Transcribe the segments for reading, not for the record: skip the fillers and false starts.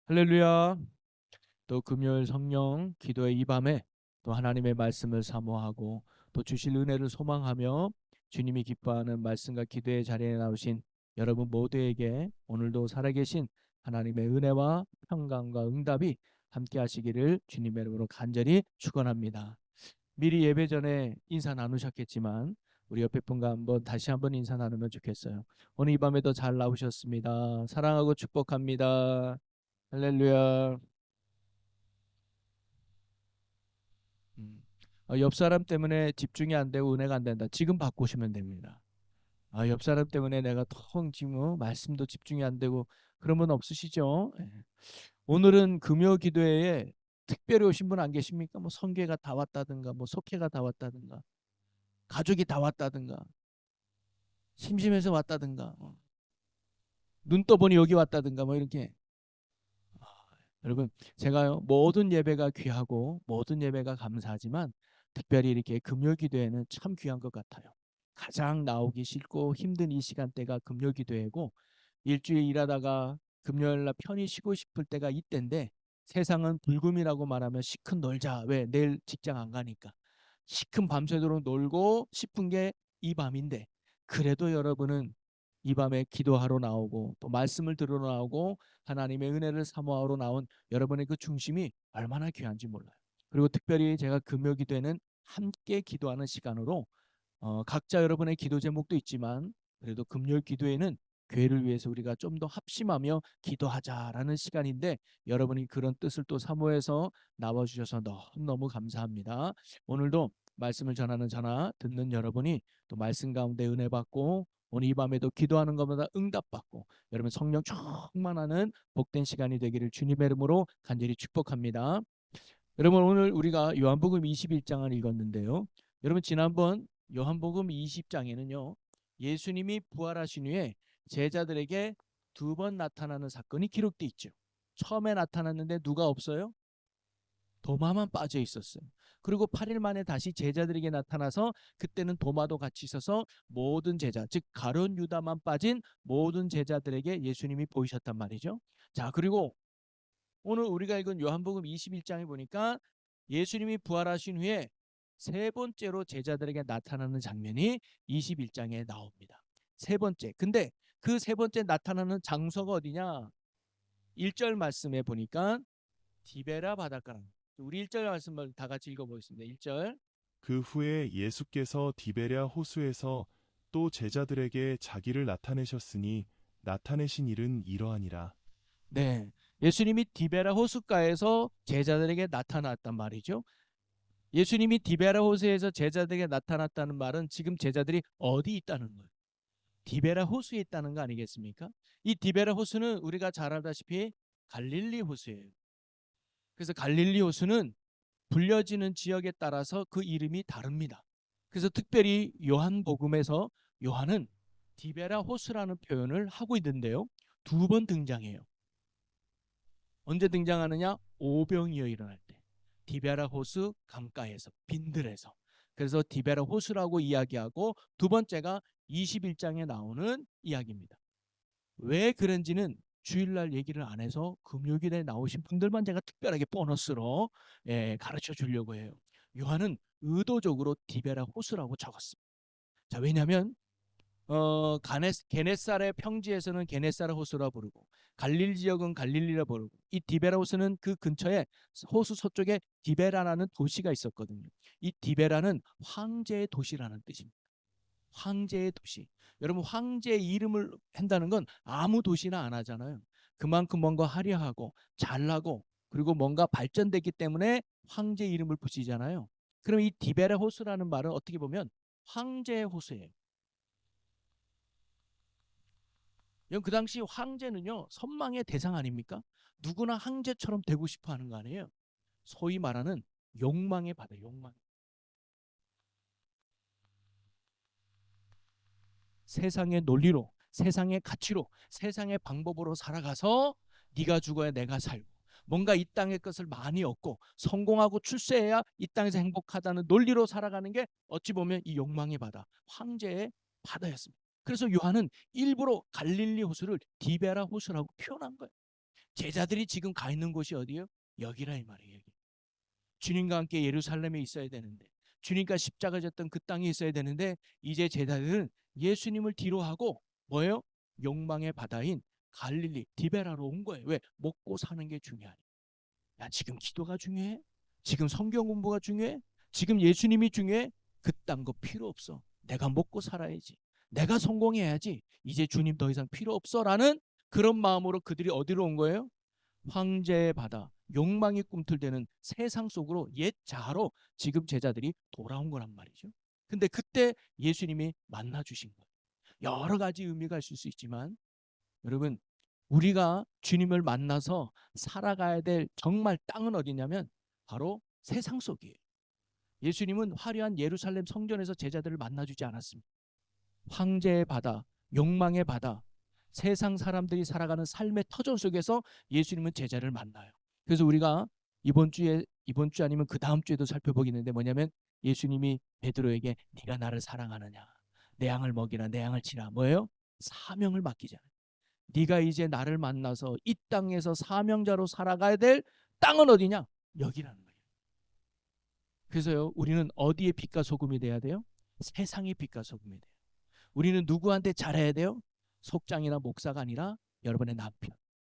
할렐루야. 또 금요일 성령 기도의 이 밤에 또 하나님의 말씀을 사모하고 또 주실 은혜를 소망하며 주님이 기뻐하는 말씀과 기도의 자리에 나오신 여러분 모두에게 오늘도 살아계신 하나님의 은혜와 평강과 응답이 함께 하시기를 주님의 이름으로 간절히 축원합니다. 미리 예배 전에 인사 나누셨겠지만 우리 옆에 분과 다시 한번 인사 나누면 좋겠어요. 오늘 이 밤에도 잘 나오셨습니다. 사랑하고 축복합니다. 할렐루야. 음. 옆 사람 때문에 집중이 안 되고 은혜가 안 된다. 지금 바꾸시면 됩니다. 옆 사람 때문에 내가 통 지금 말씀도 집중이 안 되고 그런 분 없으시죠? 예. 오늘은 금요 기도회에 특별히 오신 분 안 계십니까? 뭐 성계가 다 왔다든가, 뭐 속회가 다 왔다든가, 가족이 다 왔다든가, 심심해서 왔다든가, 눈 떠보니 여기 왔다든가, 뭐 이렇게. 아, 여러분, 제가요 모든 예배가 귀하고 모든 예배가 감사하지만 특별히 이렇게 금요 기도회는 참 귀한 것 같아요. 가장 나오기 싫고 힘든 이 시간대가 금요 기도회고 일주일 일하다가 금요일 날 편히 쉬고 싶을 때가 이때인데 세상은 불금이라고 말하면 시큰 놀자. 왜? 내일 직장 안 가니까. 시큰 밤새도록 놀고 싶은 게 이 밤인데 그래도 여러분은 이 밤에 기도하러 나오고 또 말씀을 들으러 나오고 하나님의 은혜를 사모하러 나온 여러분의 그 중심이 얼마나 귀한지 몰라요. 그리고 특별히 제가 금요 기도에는 함께 기도하는 시간으로 각자 여러분의 기도 제목도 있지만 그래도 금요일 기도에는 교회를 위해서 우리가 좀 더 합심하며 기도하자라는 시간인데 여러분이 그런 뜻을 또 사모해서 나와주셔서 너무너무 감사합니다. 오늘도 말씀을 전하는 저나 듣는 여러분이 또 말씀 가운데 은혜 받고 오늘 이 밤에도 기도하는 것마다 응답받고 여러분 성령 충만하는 복된 시간이 되기를 주님의 이름으로 간절히 축복합니다. 여러분 오늘 우리가 요한복음 21장을 읽었는데요. 여러분 지난번 요한복음 20장에는요. 예수님이 부활하신 후에 제자들에게 두 번 나타나는 사건이 기록돼 있죠. 처음에 나타났는데 누가 없어요? 도마만 빠져 있었어요. 그리고 8일 만에 다시 제자들에게 나타나서 그때는 도마도 같이 있어서 모든 제자, 즉 가룟 유다만 빠진 모든 제자들에게 예수님이 보이셨단 말이죠. 자, 그리고 오늘 우리가 읽은 요한복음 21장에 보니까 예수님이 부활하신 후에 세 번째로 제자들에게 나타나는 장면이 21장에 나옵니다. 세 번째. 근데 그 세 번째 나타나는 장소가 어디냐? 1절 말씀에 보니까 디베라 바닷가. 우리 1절 말씀을 다 같이 읽어보겠습니다. 1절. 그 후에 예수께서 디베랴 호수에서 또 제자들에게 자기를 나타내셨으니 나타내신 일은 이러하니라. 네. 예수님이 디베라 호숫가에서 제자들에게 나타났단 말이죠. 예수님이 디베라 호수에서 제자들에게 나타났다는 말은 지금 제자들이 어디 있다는 거예요. 디베라 호수에 있다는 거 아니겠습니까? 이 디베라 호수는 우리가 잘 알다시피 갈릴리 호수예요. 그래서 갈릴리 호수는 불려지는 지역에 따라서 그 이름이 다릅니다. 그래서 특별히 요한복음에서 요한은 디베라 호수라는 표현을 하고 있는데요. 두 번 등장해요. 언제 등장하느냐? 오병이어 일어날 때. 디베라 호수 강가에서 빈들에서. 그래서 디베라 호수라고 이야기하고 두 번째가 21장에 나오는 이야기입니다. 왜 그런지는 주일날 얘기를 안 해서 금요일에 나오신 분들만 제가 특별하게 보너스로 가르쳐 주려고 해요. 요한은 의도적으로 디베라 호수라고 적었습니다. 자, 왜냐하면 게네사렛 평지에서는 게네사렛 호수라 부르고 갈릴리 지역은 갈릴리라 부르고 이 디베라 호수는 그 근처에 호수 서쪽에 디베라라는 도시가 있었거든요. 이 디베라는 황제의 도시라는 뜻입니다. 황제의 도시. 여러분 황제의 이름을 한다는 건 아무 도시나 안 하잖아요. 그만큼 뭔가 화려하고 잘나고 그리고 뭔가 발전됐기 때문에 황제 이름을 붙이잖아요. 그럼 이 디베라 호수라는 말은 어떻게 보면 황제의 호수예요. 그 당시 황제는요 선망의 대상 아닙니까? 누구나 황제처럼 되고 싶어 하는 거 아니에요. 소위 말하는 욕망의 바다, 욕망. 세상의 논리로, 세상의 가치로, 세상의 방법으로 살아가서 네가 죽어야 내가 살고 뭔가 이 땅의 것을 많이 얻고 성공하고 출세해야 이 땅에서 행복하다는 논리로 살아가는 게 어찌 보면 이 욕망의 바다, 황제의 바다였습니다. 그래서 요한은 일부러 갈릴리 호수를 디베라 호수라고 표현한 거예요. 제자들이 지금 가 있는 곳이 어디예요? 여기라 이 말이에요. 여기. 주님과 함께 예루살렘에 있어야 되는데, 주님과 십자가 졌던 그 땅에 있어야 되는데, 이제 제자들은 예수님을 뒤로 하고 뭐예요? 욕망의 바다인 갈릴리 디베라로 온 거예요. 왜? 먹고 사는 게 중요하니. 야, 지금 기도가 중요해? 지금 성경 공부가 중요해? 지금 예수님이 중요해? 그딴 거 필요 없어. 내가 먹고 살아야지. 내가 성공해야지. 이제 주님 더 이상 필요 없어라는 그런 마음으로 그들이 어디로 온 거예요? 황제의 바다, 욕망이 꿈틀대는 세상 속으로 옛 자아로 지금 제자들이 돌아온 거란 말이죠. 근데 그때 예수님이 만나 주신 거예요. 여러 가지 의미가 있을 수 있지만 여러분, 우리가 주님을 만나서 살아가야 될 정말 땅은 어디냐면 바로 세상 속이에요. 예수님은 화려한 예루살렘 성전에서 제자들을 만나주지 않았습니다. 황제의 바다, 욕망의 바다, 세상 사람들이 살아가는 삶의 터전 속에서 예수님은 제자를 만나요. 그래서 우리가 이번 주 아니면 그 다음 주에도 살펴보겠는데 뭐냐면 예수님이 베드로에게 네가 나를 사랑하느냐, 내 양을 먹이라, 내 양을 치라. 뭐예요? 사명을 맡기잖아요. 네가 이제 나를 만나서 이 땅에서 사명자로 살아가야 될 땅은 어디냐? 여기라는 거예요. 그래서요, 우리는 어디에 빛과 소금이 돼야 돼요? 세상의 빛과 소금이 돼요. 우리는 누구한테 잘해야 돼요? 속장이나 목사가 아니라 여러분의 남편,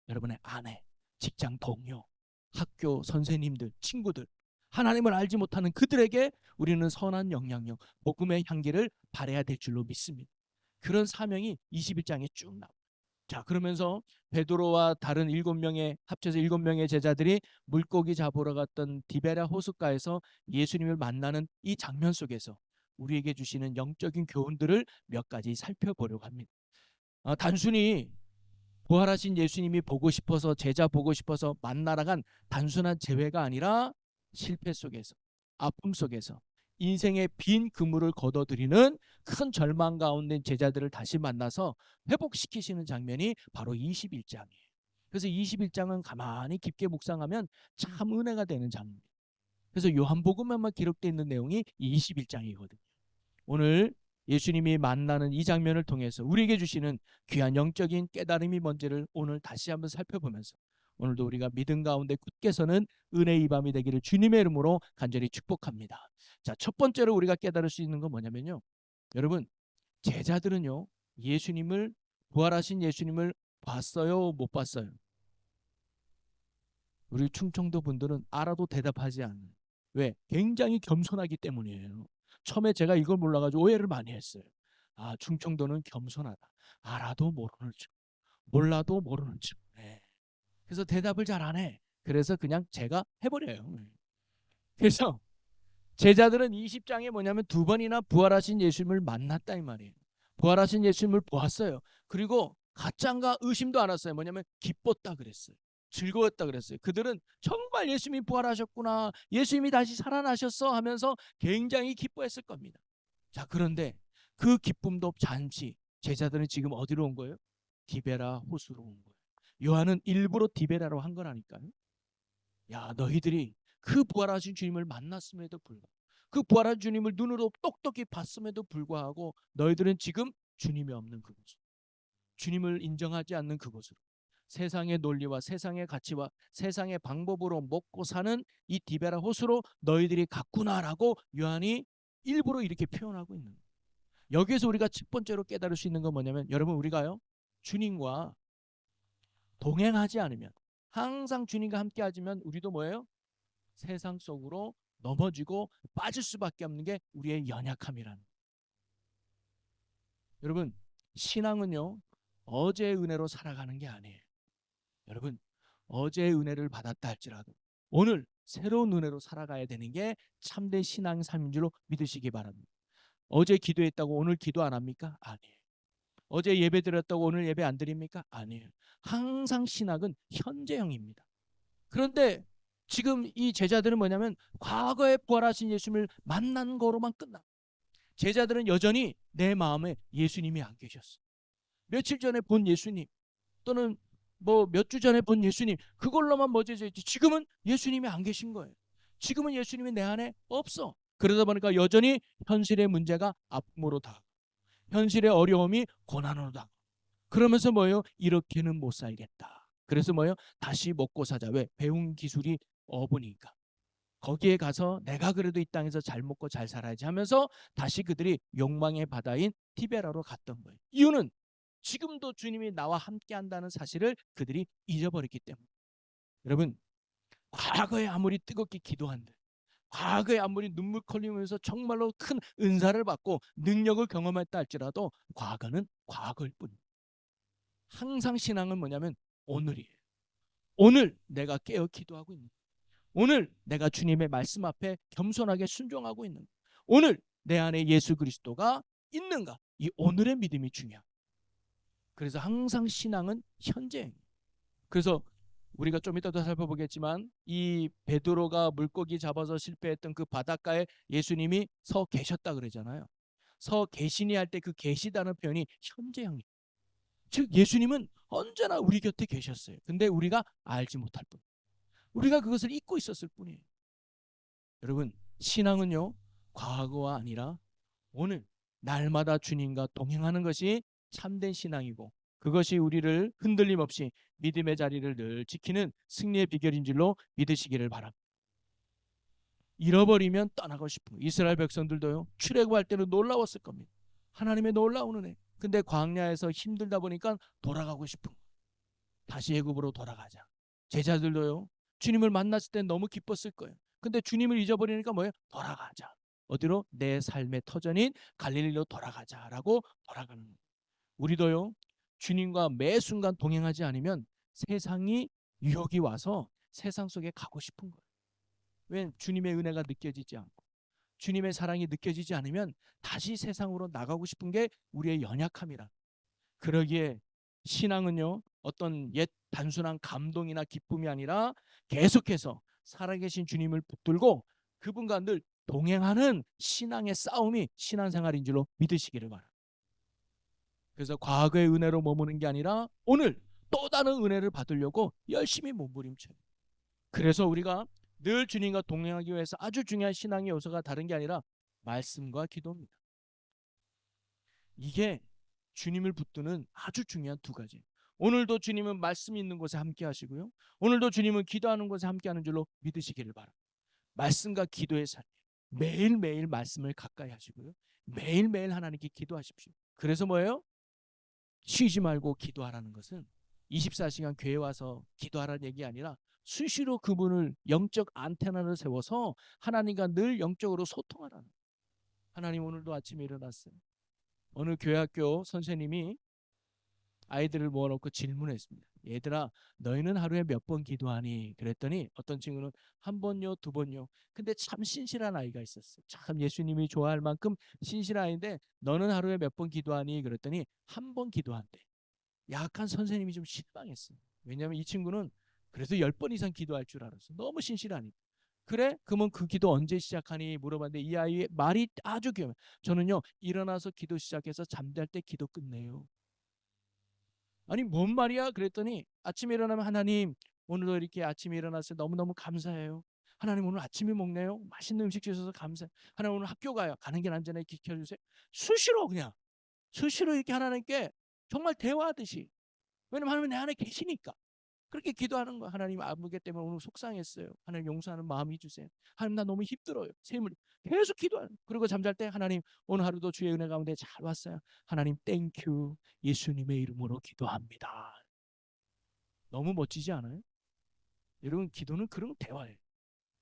여러분의 아내, 직장 동료, 학교 선생님들, 친구들, 하나님을 알지 못하는 그들에게 우리는 선한 영향력, 복음의 향기를 발해야 될 줄로 믿습니다. 그런 사명이 21장에 쭉 나와요. 자, 그러면서 베드로와 다른 7명의 합쳐서 7명의 제자들이 물고기 잡으러 갔던 디베라 호숫가에서 예수님을 만나는 이 장면 속에서 우리에게 주시는 영적인 교훈들을 몇 가지 살펴보려고 합니다. 단순히 부활하신 예수님이 보고 싶어서, 제자 보고 싶어서 만나러 간 단순한 재회가 아니라 실패 속에서, 아픔 속에서 인생의 빈 그물을 걷어들이는 큰 절망 가운데 제자들을 다시 만나서 회복시키시는 장면이 바로 21장이에요. 그래서 21장은 가만히 깊게 묵상하면 참 은혜가 되는 장면이에요. 그래서 요한복음에만 기록되어 있는 내용이 21장이거든요. 오늘 예수님이 만나는 이 장면을 통해서 우리에게 주시는 귀한 영적인 깨달음이 뭔지를 오늘 다시 한번 살펴보면서 오늘도 우리가 믿음 가운데 굳게 서는 은혜의 밤이 되기를 주님의 이름으로 간절히 축복합니다. 자, 첫 번째로 우리가 깨달을 수 있는 건 뭐냐면요, 여러분, 제자들은요 예수님을, 부활하신 예수님을 봤어요, 못 봤어요? 우리 충청도 분들은 알아도 대답하지 않는, 왜? 굉장히 겸손하기 때문이에요. 처음에 제가 이걸 몰라가지고 오해를 많이 했어요. 아, 충청도는 겸손하다. 알아도 모르는 척, 몰라도 모르는 척. 네. 그래서 대답을 잘 안 해. 그래서 그냥 제가 해버려요. 네. 그래서 제자들은 20장에 뭐냐면 두 번이나 부활하신 예수님을 만났다 이 말이에요. 부활하신 예수님을 보았어요. 그리고 가짜인가 의심도 안 했어요. 뭐냐면 기뻤다 그랬어요. 즐거웠다 그랬어요. 그들은 정말 예수님이 부활하셨구나, 예수님이 다시 살아나셨어 하면서 굉장히 기뻐했을 겁니다. 자, 그런데 그 기쁨도 잠시, 제자들은 지금 어디로 온 거예요? 디베라 호수로 온 거예요. 요한은 일부러 디베라로 한 거라니까요. 야, 너희들이 그 부활하신 주님을 만났음에도 불구하고, 그 부활한 주님을 눈으로 똑똑히 봤음에도 불구하고 너희들은 지금 주님이 없는 그곳으로, 주님을 인정하지 않는 그곳으로, 세상의 논리와 세상의 가치와 세상의 방법으로 먹고 사는 이 디베라 호수로 너희들이 갔구나라고 요한이 일부러 이렇게 표현하고 있는 거예요. 여기에서 우리가 첫 번째로 깨달을 수 있는 건 뭐냐면, 여러분, 우리가요 주님과 동행하지 않으면, 항상 주님과 함께 하지만 우리도 뭐예요? 세상 속으로 넘어지고 빠질 수밖에 없는 게 우리의 연약함이라는 거예요. 여러분, 신앙은요 어제의 은혜로 살아가는 게 아니에요. 여러분, 어제의 은혜를 받았다 할지라도 오늘 새로운 은혜로 살아가야 되는 게 참된 신앙 삶인 줄로 믿으시기 바랍니다. 어제 기도했다고 오늘 기도 안 합니까? 아니에요. 어제 예배 드렸다고 오늘 예배 안 드립니까? 아니에요. 항상 신학은 현재형입니다. 그런데 지금 이 제자들은 뭐냐면 과거에 부활하신 예수님을 만난 거로만 끝나. 제자들은 여전히 내 마음에 예수님이 안 계셨어. 며칠 전에 본 예수님, 또는 뭐 몇 주 전에 본 예수님, 그걸로만 멎어져 있지 지금은 예수님이 안 계신 거예요. 지금은 예수님이 내 안에 없어. 그러다 보니까 여전히 현실의 문제가 아픔으로 다, 현실의 어려움이 고난으로 다. 그러면서 뭐예요? 이렇게는 못 살겠다. 그래서 뭐예요? 다시 먹고 사자. 왜? 배운 기술이 어부니까. 거기에 가서 내가 그래도 이 땅에서 잘 먹고 잘 살아야지 하면서 다시 그들이 욕망의 바다인 티베라로 갔던 거예요. 이유는 지금도 주님이 나와 함께 한다는 사실을 그들이 잊어버렸기 때문에. 여러분, 과거에 아무리 뜨겁게 기도한들, 과거에 아무리 눈물 흘리면서 정말로 큰 은사를 받고 능력을 경험했다 할지라도 과거는 과거일 뿐. 항상 신앙은 뭐냐면 오늘이에요. 오늘 내가 깨어 기도하고 있는, 오늘 내가 주님의 말씀 앞에 겸손하게 순종하고 있는, 오늘 내 안에 예수 그리스도가 있는가, 이 오늘의 믿음이 중요합니다. 그래서 항상 신앙은 현재. 그래서 우리가 좀 이따도 살펴보겠지만 이 베드로가 물고기 잡아서 실패했던 그 바닷가에 예수님이 서 계셨다 그러잖아요. 서 계시니 할 때 그 계시다는 표현이 현재형이에요. 즉 예수님은 언제나 우리 곁에 계셨어요. 근데 우리가 알지 못할 뿐, 우리가 그것을 잊고 있었을 뿐이에요. 여러분, 신앙은요, 과거가 아니라 오늘 날마다 주님과 동행하는 것이 참된 신앙이고, 그것이 우리를 흔들림 없이 믿음의 자리를 늘 지키는 승리의 비결인 줄로 믿으시기를 바랍니다. 잃어버리면 떠나고 싶은 거예요. 이스라엘 백성들도요, 출애굽할 때는 놀라웠을 겁니다. 하나님의 놀라운 은혜. 근데 광야에서 힘들다 보니까 돌아가고 싶은 거예요. 다시 애굽으로 돌아가자. 제자들도요, 주님을 만났을 때 너무 기뻤을 거예요. 근데 주님을 잊어버리니까 뭐예요? 돌아가자. 어디로? 내 삶의 터전인 갈릴리로 돌아가자라고 돌아가는 거예요. 우리도요, 주님과 매 순간 동행하지 않으면 세상이 유혹이 와서 세상 속에 가고 싶은 거예요. 왜? 주님의 은혜가 느껴지지 않고 주님의 사랑이 느껴지지 않으면 다시 세상으로 나가고 싶은 게 우리의 연약함이라. 그러기에 신앙은요, 어떤 옛 단순한 감동이나 기쁨이 아니라 계속해서 살아계신 주님을 붙들고 그분과 늘 동행하는 신앙의 싸움이 신앙생활인 줄로 믿으시기를 바랍니다. 그래서 과거의 은혜로 머무는 게 아니라 오늘 또 다른 은혜를 받으려고 열심히 몸부림쳐요. 그래서 우리가 늘 주님과 동행하기 위해서 아주 중요한 신앙의 요소가 다른 게 아니라 말씀과 기도입니다. 이게 주님을 붙드는 아주 중요한 두 가지. 오늘도 주님은 말씀 있는 곳에 함께 하시고요, 오늘도 주님은 기도하는 곳에 함께 하는 줄로 믿으시기를 바랍니다. 말씀과 기도의 삶, 매일매일 말씀을 가까이 하시고요, 매일매일 하나님께 기도하십시오. 그래서 뭐예요? 쉬지 말고 기도하라는 것은 24시간 교회 와서 기도하라는 얘기 아니라 수시로 그분을 영적 안테나를 세워서 하나님과 늘 영적으로 소통하라는. 하나님, 오늘도 아침에 일어났어요. 어느 교회학교 선생님이 아이들을 모아놓고 질문했습니다. 얘들아, 너희는 하루에 몇 번 기도하니? 그랬더니 어떤 친구는 한 번요, 두 번요. 근데 참 신실한 아이가 있었어요. 참 예수님이 좋아할 만큼 신실한 아이인데, 너는 하루에 몇 번 기도하니? 그랬더니 한 번 기도한대. 약간 선생님이 좀 실망했어요. 왜냐하면 이 친구는 그래도 10번 이상 기도할 줄 알았어. 너무 신실하니까. 그래? 그러면 그 기도 언제 시작하니? 물어봤는데 이 아이의 말이 아주 귀여워요. 저는요, 일어나서 기도 시작해서 잠잘 때 기도 끝내요. 아니, 뭔 말이야? 그랬더니 아침에 일어나면 하나님, 오늘도 이렇게 아침에 일어났어요. 너무너무 감사해요. 하나님, 오늘 아침에 먹네요. 맛있는 음식 주셔서 감사해요. 하나님, 오늘 학교 가요. 가는 길 안전하게 지켜주세요. 수시로, 그냥 수시로 이렇게 하나님께 정말 대화하듯이. 왜냐면 하나님 내 안에 계시니까. 그렇게 기도하는 거야. 하나님, 아무개 때문에 오늘 속상했어요. 하나님, 용서하는 마음이 주세요. 하나님, 나 너무 힘들어요. 샘을 계속 기도하는. 그리고 잠잘 때 하나님, 오늘 하루도 주의 은혜 가운데 잘 왔어요. 하나님, 땡큐. 예수님의 이름으로 기도합니다. 너무 멋지지 않아요? 여러분, 기도는 그런 대화예요.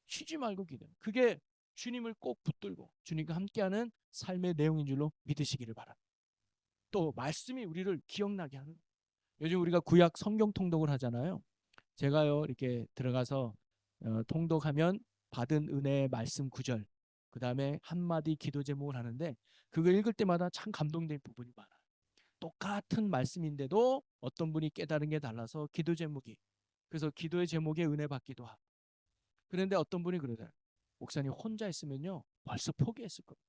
쉬지 말고 기도. 그게 주님을 꼭 붙들고 주님과 함께하는 삶의 내용인 줄로 믿으시기를 바랍니다. 또 말씀이 우리를 기억나게 하는. 요즘 우리가 구약 성경 통독을 하잖아요. 제가요, 이렇게 들어가서 통독하면 받은 은혜의 말씀 구절, 그 다음에 한마디 기도 제목을 하는데, 그거 읽을 때마다 참 감동된 부분이 많아요. 똑같은 말씀인데도 어떤 분이 깨달은 게 달라서 기도 제목이, 그래서 기도의 제목에 은혜 받기도 하고. 그런데 어떤 분이 그러더라고요. 목사님, 혼자 있으면요 벌써 포기했을 겁니다.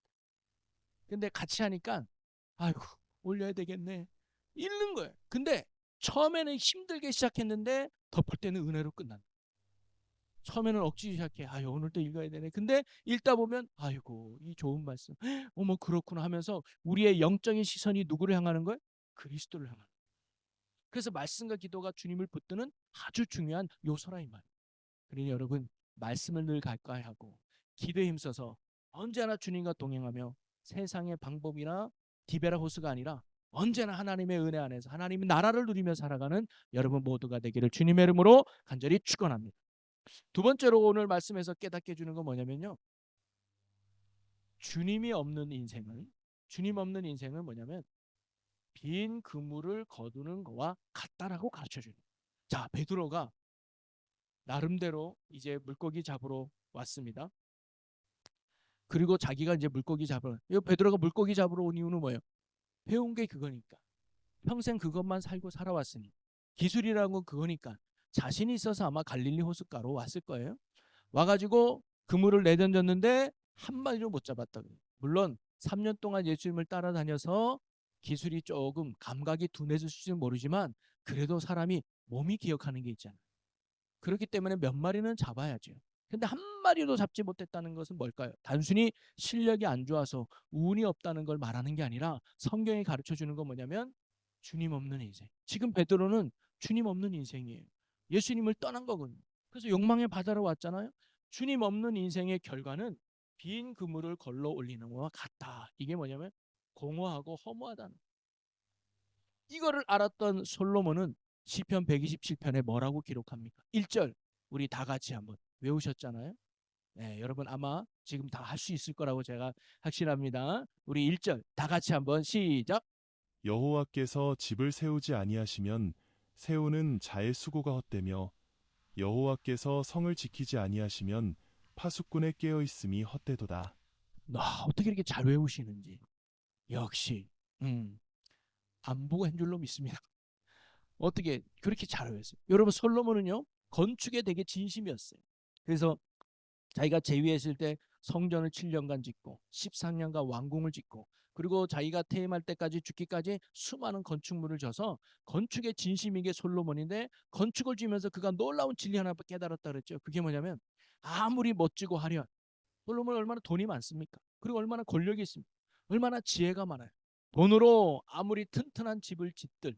근데 같이 하니까 아이고, 올려야 되겠네, 읽는 거예요. 근데 처음에는 힘들게 시작했는데 덮을 때는 은혜로 끝난다. 처음에는 억지 시작해. 아유, 오늘도 읽어야 되네. 근데 읽다 보면 아이고, 이 좋은 말씀. 어머, 그렇구나 하면서 우리의 영적인 시선이 누구를 향하는 거예요? 그리스도를 향하는 거예요. 그래서 말씀과 기도가 주님을 붙드는 아주 중요한 요소라 이 말이에요. 그러니 여러분 말씀을 늘 가까이 하고 기도에 힘써서 언제나 주님과 동행하며 세상의 방법이나 디베라 호스가 아니라 언제나 하나님의 은혜 안에서 하나님의 나라를 누리며 살아가는 여러분 모두가 되기를 주님의 이름으로 간절히 축원합니다. 두 번째로 오늘 말씀에서 깨닫게 해주는 건 뭐냐면요. 주님 없는 인생은 뭐냐면 빈 그물을 거두는 거와 같다라고 가르쳐줘요. 자, 베드로가 나름대로 이제 물고기 잡으러 왔습니다. 그리고 자기가 이제 물고기 잡으러, 베드로가 물고기 잡으러 온 이유는 뭐예요? 배운 게 그거니까. 평생 그것만 살고 살아왔으니. 기술이라는 건 그거니까. 자신이 있어서 아마 갈릴리 호숫가로 왔을 거예요. 와가지고 그물을 내던졌는데 한 마리도 못 잡았다. 물론 3년 동안 예수님을 따라다녀서 기술이 조금 감각이 둔해질지는 모르지만 그래도 사람이 몸이 기억하는 게 있잖아요. 그렇기 때문에 몇 마리는 잡아야죠. 근데 한 마리도 잡지 못했다는 것은 뭘까요? 단순히 실력이 안 좋아서 운이 없다는 걸 말하는 게 아니라 성경이 가르쳐주는 건 뭐냐면 주님 없는 인생. 지금 베드로는 주님 없는 인생이에요. 예수님을 떠난 거거든요. 그래서 욕망의 바다로 왔잖아요. 주님 없는 인생의 결과는 빈 그물을 걸러 올리는 것과 같다. 이게 뭐냐면 공허하고 허무하다는. 이거를 알았던 솔로몬은 시편 127편에 뭐라고 기록합니까? 1절 우리 다 같이 한번 외우셨잖아요. 네, 여러분 아마 지금 다 할 수 있을 거라고 제가 확신합니다. 우리 1절 다 같이 한번 시작. 여호와께서 집을 세우지 아니하시면 세우는 자의 수고가 헛되며 여호와께서 성을 지키지 아니하시면 파수꾼의 깨어 있음이 헛되도다. 어떻게 이렇게 잘 외우시는지. 역시 안 보고 한 줄로 믿습니다. 어떻게 그렇게 잘 외웠어요? 여러분 솔로몬은요 건축에 되게 진심이었어요. 그래서 자기가 재위했을 때 성전을 7년간 짓고 13년간 왕궁을 짓고 그리고 자기가 퇴임할 때까지 죽기까지 수많은 건축물을 져서 건축의 진심인 게 솔로몬인데 건축을 지으면서 그가 놀라운 진리 하나 깨달았다 그랬죠. 그게 뭐냐면 아무리 멋지고 화려한 솔로몬은 얼마나 돈이 많습니까? 그리고 얼마나 권력이 있습니까? 얼마나 지혜가 많아요. 돈으로 아무리 튼튼한 집을 짓든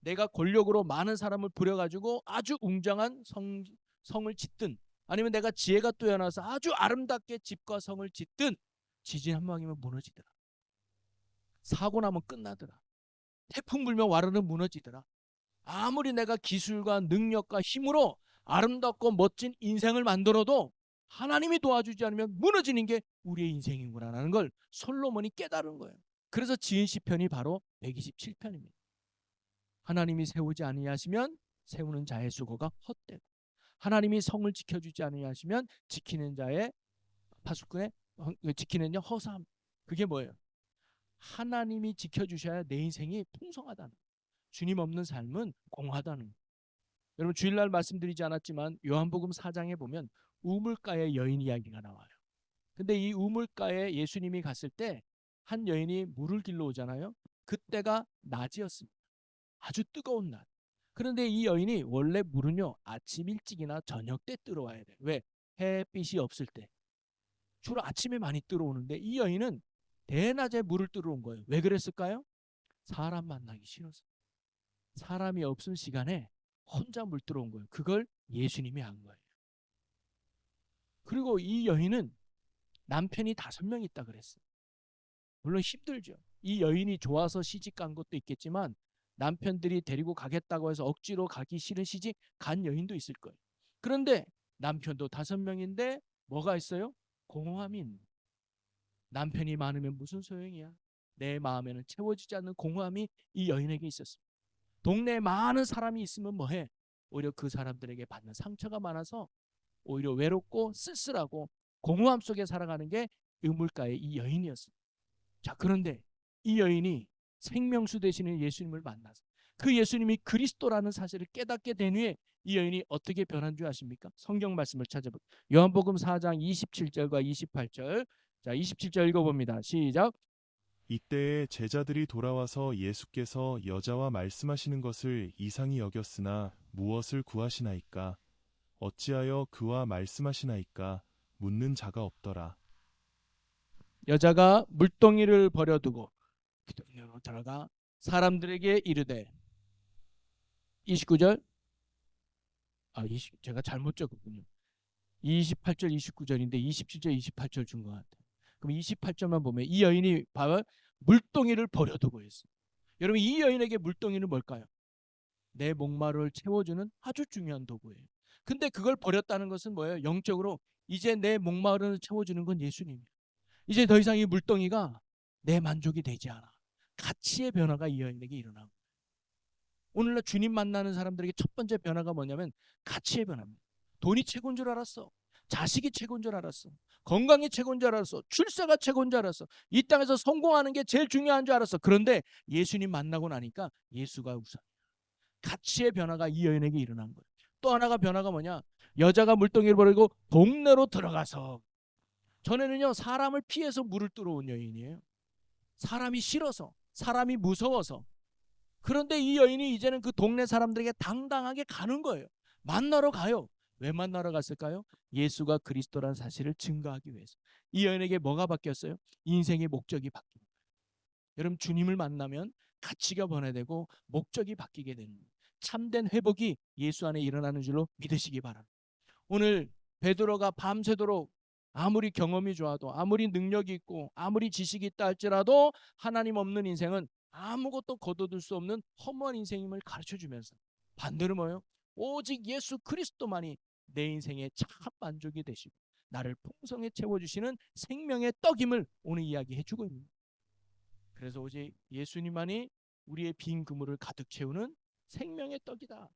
내가 권력으로 많은 사람을 부려가지고 아주 웅장한 성을 짓든 아니면 내가 지혜가 뛰어나서 아주 아름답게 집과 성을 짓든 지진 한 방이면 무너지더라. 사고 나면 끝나더라. 태풍 불면 와르르 무너지더라. 아무리 내가 기술과 능력과 힘으로 아름답고 멋진 인생을 만들어도 하나님이 도와주지 않으면 무너지는 게 우리의 인생이구나라는 걸 솔로몬이 깨달은 거예요. 그래서 지은 시편이 바로 127편입니다. 하나님이 세우지 아니하시면 세우는 자의 수고가 헛되고 하나님이 성을 지켜주지 아니하시면 지키는 자의 파수꾼의 지키는 자 허사함. 그게 뭐예요? 하나님이 지켜주셔야 내 인생이 풍성하다는. 주님 없는 삶은 공허하다는. 여러분 주일날 말씀드리지 않았지만 요한복음 4장에 보면 우물가의 여인 이야기가 나와요. 근데 이 우물가에 예수님이 갔을 때 한 여인이 물을 길러 오잖아요. 그때가 낮이었습니다. 아주 뜨거운 낮. 그런데 이 여인이 원래 물은요 아침 일찍이나 저녁 때 들어와야 돼요. 왜? 햇빛이 없을 때. 주로 아침에 많이 들어오는데 이 여인은 대낮에 물을 들어온 거예요. 왜 그랬을까요? 사람 만나기 싫어서. 사람이 없을 시간에 혼자 물 들어온 거예요. 그걸 예수님이 한 거예요. 그리고 이 여인은 남편이 5명 있다 그랬어요. 물론 힘들죠. 이 여인이 좋아서 시집 간 것도 있겠지만 남편들이 데리고 가겠다고 해서 억지로 가기 싫은 시집 간 여인도 있을 거예요. 그런데 남편도 5명인데 뭐가 있어요? 공허함이 있는. 남편이 많으면 무슨 소용이야? 내 마음에는 채워지지 않는 공허함이 이 여인에게 있었습니다. 동네에 많은 사람이 있으면 뭐해? 오히려 그 사람들에게 받는 상처가 많아서 오히려 외롭고 쓸쓸하고 공허함 속에 살아가는 게 우물가의 이 여인이었습니다. 자, 그런데 이 여인이 생명수 되시는 예수님을 만나서 그 예수님이 그리스도라는 사실을 깨닫게 된 후에 이 여인이 어떻게 변한 줄 아십니까? 성경 말씀을 찾아볼게요. 요한복음 4장 27절과 28절. 자, 27절 읽어봅니다. 시작. 이때에 제자들이 돌아와서 예수께서 여자와 말씀하시는 것을 이상히 여겼으나 무엇을 구하시나이까? 어찌하여 그와 말씀하시나이까? 묻는 자가 없더라. 여자가 물동이를 버려두고 기도원으로 들어가 사람들에게 이르되 29절. 제가 잘못 적었군요. 28절 29절인데 27절 28절 준 것 같아요. 그럼 28절만 보면 이 여인이 바로 물동이를 버려두고 있어요. 여러분, 이 여인에게 물동이는 뭘까요? 내 목마름을 채워주는 아주 중요한 도구예요. 근데 그걸 버렸다는 것은 뭐예요? 영적으로 이제 내 목마름을 채워주는 건 예수님이에요. 이제 더 이상 이 물동이가 내 만족이 되지 않아. 가치의 변화가 이 여인에게 일어나고, 오늘날 주님 만나는 사람들에게 첫 번째 변화가 뭐냐면 가치의 변화입니다. 돈이 최고인 줄 알았어. 자식이 최고인 줄 알았어. 건강이 최고인 줄 알았어. 출세가 최고인 줄 알았어. 이 땅에서 성공하는 게 제일 중요한 줄 알았어. 그런데 예수님 만나고 나니까 예수가 우선. 가치의 변화가 이 여인에게 일어난 거예요. 또 하나가 변화가 뭐냐? 여자가 물동이를 버리고 동네로 들어가서, 전에는요 사람을 피해서 물을 뚫어온 여인이에요. 사람이 싫어서, 사람이 무서워서. 그런데 이 여인이 이제는 그 동네 사람들에게 당당하게 가는 거예요. 만나러 가요. 왜 만나러 갔을까요? 예수가 그리스도라는 사실을 증거하기 위해서. 이 여인에게 뭐가 바뀌었어요? 인생의 목적이 바뀌는 거예요. 여러분, 주님을 만나면 가치가 변화되고 목적이 바뀌게 되는 거예요. 참된 회복이 예수 안에 일어나는 줄로 믿으시기 바랍니다. 오늘 베드로가 밤새도록 아무리 경험이 좋아도, 아무리 능력이 있고, 아무리 지식이 있다 할지라도 하나님 없는 인생은 아무것도 거둬둘 수 없는 허무한 인생임을 가르쳐주면서, 반대로 뭐예요? 오직 예수 그리스도만이 내 인생의 참 만족이 되시고 나를 풍성히 채워주시는 생명의 떡임을 오늘 이야기해주고 있습니다. 그래서 오직 예수님만이 우리의 빈 그물을 가득 채우는 생명의 떡이다.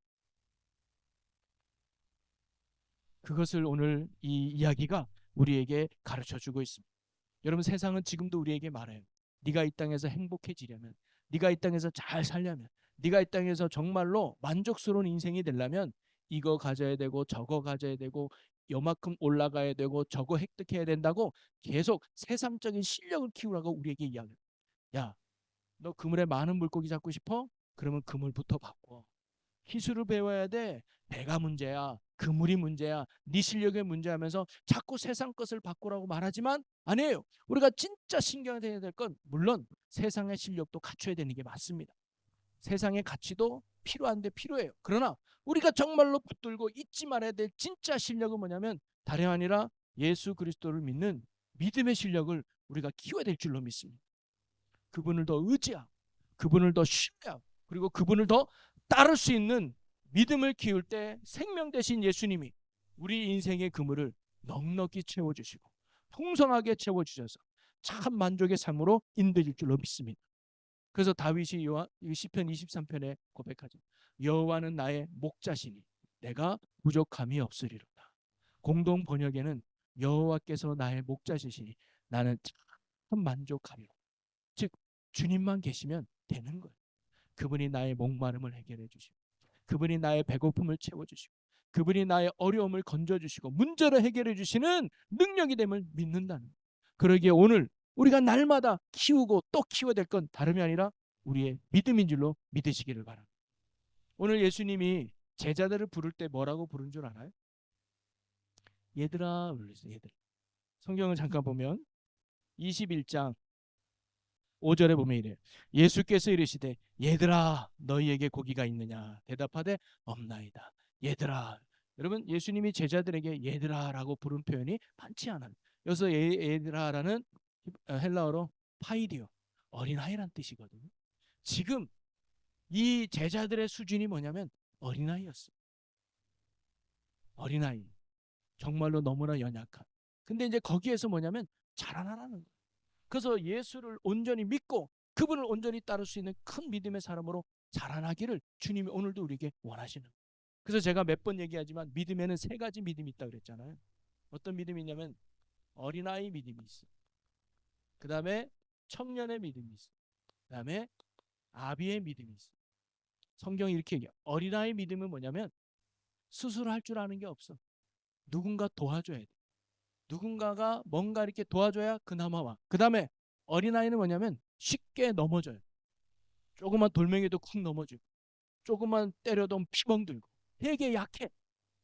그것을 오늘 이 이야기가 우리에게 가르쳐주고 있습니다. 여러분, 세상은 지금도 우리에게 말해요. 네가 이 땅에서 행복해지려면, 네가 이 땅에서 잘 살려면, 네가 이 땅에서 정말로 만족스러운 인생이 되려면 이거 가져야 되고 저거 가져야 되고 요만큼 올라가야 되고 저거 획득해야 된다고 계속 세상적인 실력을 키우라고 우리에게 이야기해요. 야, 너 그물에 많은 물고기 잡고 싶어? 그러면 그물부터 바꿔. 기술을 배워야 돼. 배가 문제야. 그물이 문제야. 네 실력의 문제하면서 자꾸 세상 것을 바꾸라고 말하지만 아니에요. 우리가 진짜 신경 써야 될 건 물론 세상의 실력도 갖춰야 되는 게 맞습니다. 세상의 가치도 필요한데 필요해요. 그러나 우리가 정말로 붙들고 잊지 말아야 될 진짜 실력은 뭐냐면 다름 아니라 예수 그리스도를 믿는 믿음의 실력을 우리가 키워야 될 줄로 믿습니다. 그분을 더 의지하고, 그분을 더 신뢰하고, 그리고 그분을 더 따를 수 있는 믿음을 키울 때 생명 되신 예수님이 우리 인생의 그물을 넉넉히 채워주시고 풍성하게 채워주셔서 참 만족의 삶으로 인도해줄 줄로 믿습니다. 그래서 다윗이 시편 23편에 고백하죠. 여호와는 나의 목자시니 내가 부족함이 없으리로다. 공동 번역에는 여호와께서 나의 목자시니 나는 참 만족하리로다. 즉 주님만 계시면 되는 거예요. 그분이 나의 목마름을 해결해 주시고, 그분이 나의 배고픔을 채워주시고, 그분이 나의 어려움을 건져주시고 문제를 해결해 주시는 능력이 됨을 믿는다는 거예요. 그러기에 오늘 우리가 날마다 키우고 또 키워야 될 건 다름이 아니라 우리의 믿음인 줄로 믿으시기를 바랍니다. 오늘 예수님이 제자들을 부를 때 뭐라고 부른 줄 알아요? 얘들아 불렀어요. 얘들아. 성경을 잠깐 보면 21장 5절에 보면 이래요. 예수께서 이르시되 얘들아 너희에게 고기가 있느냐 대답하되 없나이다. 얘들아. 여러분, 예수님이 제자들에게 얘들아라고 부른 표현이 많지 않아요. 여기서 얘들아라는 헬라어로 파이디오, 어린아이란 뜻이거든요. 지금 이 제자들의 수준이 뭐냐면 어린아이였어요. 어린아이. 정말로 너무나 연약한. 근데 이제 거기에서 뭐냐면 자라나라는 거예요. 그래서 예수를 온전히 믿고 그분을 온전히 따를 수 있는 큰 믿음의 사람으로 자라나기를 주님이 오늘도 우리에게 원하시는 거예요. 그래서 제가 몇 번 얘기하지만 믿음에는 세 가지 믿음이 있다고 그랬잖아요. 어떤 믿음이 있냐면 어린아이 믿음이 있어요. 그 다음에 청년의 믿음이 있어요. 그 다음에 아비의 믿음이 있어요. 성경이 이렇게 얘기해요. 어린아이 믿음은 뭐냐면 스스로 할 줄 아는 게 없어. 누군가 도와줘야 돼. 누군가가 뭔가 이렇게 도와줘야 그나마 와. 그 다음에 어린아이는 뭐냐면 쉽게 넘어져요. 조그만 돌멩이도 쿵 넘어지고, 조그만 때려도 피멍 들고 되게 약해.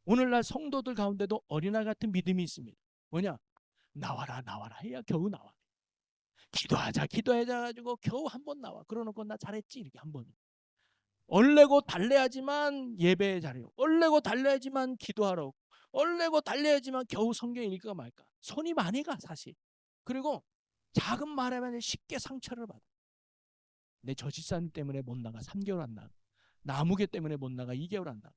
오늘날 성도들 가운데도 어린아이 같은 믿음이 있습니다. 뭐냐? 나와라 나와라 해야 겨우 나와. 기도하자 기도하자 가지고 겨우 한 번 나와. 그러놓고 나 잘했지 이렇게 한 번. 얼레고 달래야지만 예배에 자리요. 얼레고 달래야지만 기도하러. 얼레고 달래야지만 겨우 성경 읽을까 말까. 손이 많이 가 사실. 그리고 작은 말하면 쉽게 상처를 받아. 내 저집사님 때문에 못 나가 3개월 안 나가. 나무개 때문에 못 나가 2개월 안 나가.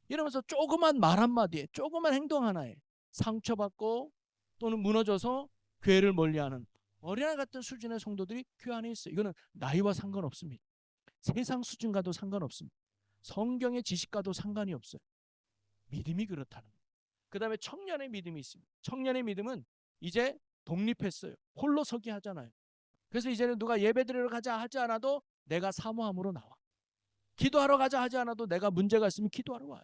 이러면서 조그만 말 한마디에 조그만 행동 하나에 상처받고 또는 무너져서 교회를 멀리하는 어린아이 같은 수준의 성도들이 교회 안에 있어요. 이거는 나이와 상관없습니다. 세상 수준과도 상관없습니다. 성경의 지식과도 상관이 없어요. 믿음이 그렇다는 거예요. 그 다음에 청년의 믿음이 있습니다. 청년의 믿음은 이제 독립했어요. 홀로 서기 하잖아요. 그래서 이제는 누가 예배드리러 가자 하지 않아도 내가 사모함으로 나와. 기도하러 가자 하지 않아도 내가 문제가 있으면 기도하러 와요.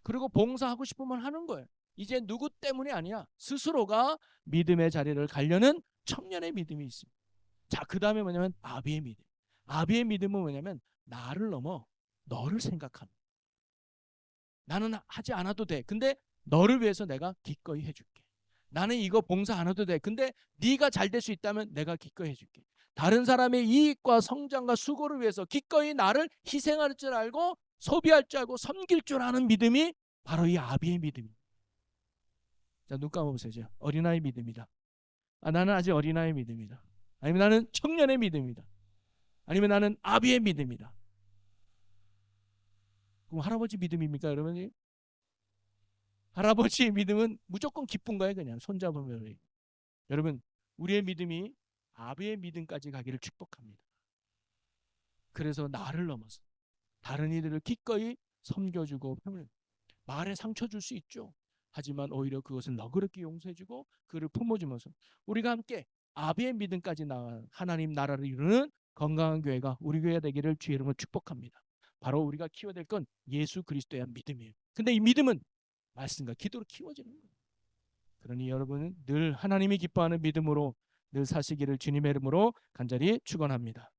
그리고 봉사하고 싶으면 하는 거예요. 이제 누구 때문이 아니야. 스스로가 믿음의 자리를 가려는 청년의 믿음이 있습니다. 자, 그 다음에 뭐냐면 아비의 믿음. 아비의 믿음은 뭐냐면 나를 넘어 너를 생각하는. 나는 하지 않아도 돼. 근데 너를 위해서 내가 기꺼이 해줄게. 나는 이거 봉사 안 해도 돼. 근데 네가 잘 될 수 있다면 내가 기꺼이 해줄게. 다른 사람의 이익과 성장과 수고를 위해서 기꺼이 나를 희생할 줄 알고 소비할 줄 알고 섬길 줄 아는 믿음이 바로 이 아비의 믿음입니다. 자, 눈 감아보세요. 이제 어린아이 믿음이다. 나는 아직 어린아이 믿음이다. 아니면 나는 청년의 믿음이다. 아니면 나는 아비의 믿음이다. 그럼 할아버지 믿음입니까, 여러분? 할아버지의 믿음은 무조건 기쁜 거예요. 그냥 손잡으면. 여러분, 우리의 믿음이 아비의 믿음까지 가기를 축복합니다. 그래서 나를 넘어서 다른 이들을 기꺼이 섬겨주고 말에 상처 줄 수 있죠. 하지만 오히려 그것을 너그럽게 용서해주고 그를 품어주면서 우리가 함께 아비의 믿음까지 나아 하나님 나라를 이루는 건강한 교회가 우리 교회가 되기를 주의 이름으로 축복합니다. 바로 우리가 키워야 될 건 예수 그리스도의 한 믿음이에요. 근데 이 믿음은 말씀과 기도로 키워지는 거예요. 그러니 여러분은 늘 하나님이 기뻐하는 믿음으로 늘 사시기를 주님의 이름으로 간절히 축원합니다.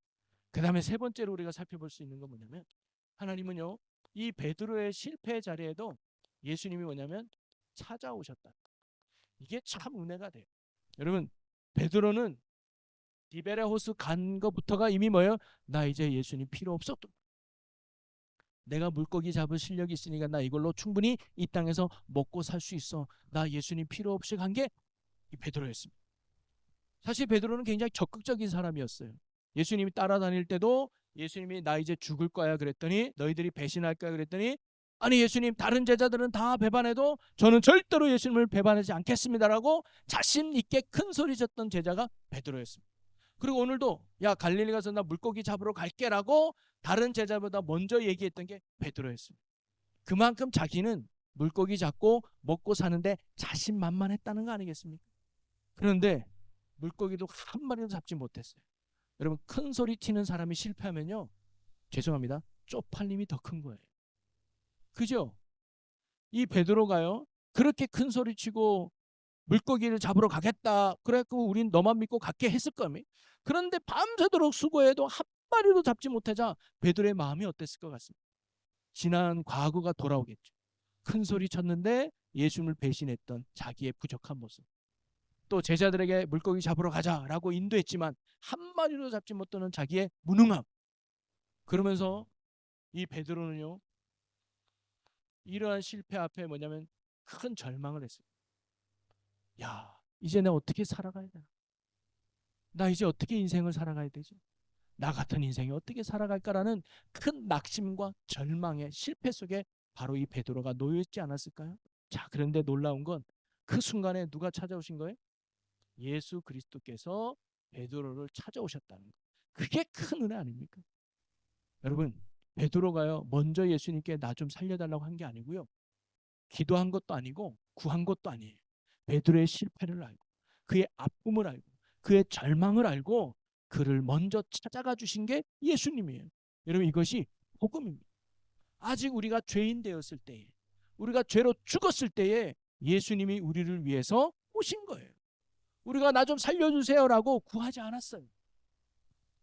그 다음에 세 번째로 우리가 살펴볼 수 있는 건 뭐냐면 하나님은요 이 베드로의 실패 자리에도 예수님이 뭐냐면 찾아오셨다. 이게 참 은혜가 돼요. 여러분 베드로는 디베레 호수 간 것부터가 이미 뭐예요? 나 이제 예수님 필요 없었던. 내가 물고기 잡을 실력이 있으니까 나 이걸로 충분히 이 땅에서 먹고 살 수 있어. 나 예수님 필요 없이 간 게 이 베드로였습니다. 사실 베드로는 굉장히 적극적인 사람이었어요. 예수님이 따라다닐 때도 예수님이 나 이제 죽을 거야 그랬더니 너희들이 배신할 거야 그랬더니 아니 예수님 다른 제자들은 다 배반해도 저는 절대로 예수님을 배반하지 않겠습니다라고 자신 있게 큰 소리 쳤던 제자가 베드로였습니다. 그리고 오늘도 야 갈릴리 가서 나 물고기 잡으러 갈게라고 다른 제자보다 먼저 얘기했던 게 베드로였습니다. 그만큼 자기는 물고기 잡고 먹고 사는데 자신만만했다는 거 아니겠습니까? 그런데 물고기도 한 마리도 잡지 못했어요. 여러분 큰 소리 치는 사람이 실패하면요 죄송합니다 쪽팔림이 더 큰 거예요. 그죠? 이 베드로가요 그렇게 큰 소리 치고 물고기를 잡으러 가겠다 그래갖고 우린 너만 믿고 갈게 했을 겁니다. 그런데 밤새도록 수고해도 한 마리도 잡지 못하자 베드로의 마음이 어땠을 것 같습니다. 지난 과거가 돌아오겠죠. 큰 소리 쳤는데 예수님을 배신했던 자기의 부족한 모습. 또 제자들에게 물고기 잡으러 가자라고 인도했지만 한 마리도 잡지 못하는 자기의 무능함. 그러면서 이 베드로는요 이러한 실패 앞에 뭐냐면 큰 절망을 했어요. 야 이제 내가 어떻게 살아가야 되나? 나 이제 어떻게 인생을 살아가야 되지? 나 같은 인생이 어떻게 살아갈까라는 큰 낙심과 절망의 실패 속에 바로 이 베드로가 놓여 있지 않았을까요? 자 그런데 놀라운 건 그 순간에 누가 찾아오신 거예요? 예수 그리스도께서 베드로를 찾아오셨다는 거. 그게 큰 은혜 아닙니까? 여러분 베드로가요 먼저 예수님께 나 좀 살려달라고 한 게 아니고요 기도한 것도 아니고 구한 것도 아니에요. 베드로의 실패를 알고 그의 아픔을 알고 그의 절망을 알고 그를 먼저 찾아가 주신 게 예수님이에요. 여러분 이것이 복음입니다. 아직 우리가 죄인 되었을 때에 우리가 죄로 죽었을 때에 예수님이 우리를 위해서 오신 거예요. 우리가 나 좀 살려주세요라고 구하지 않았어요.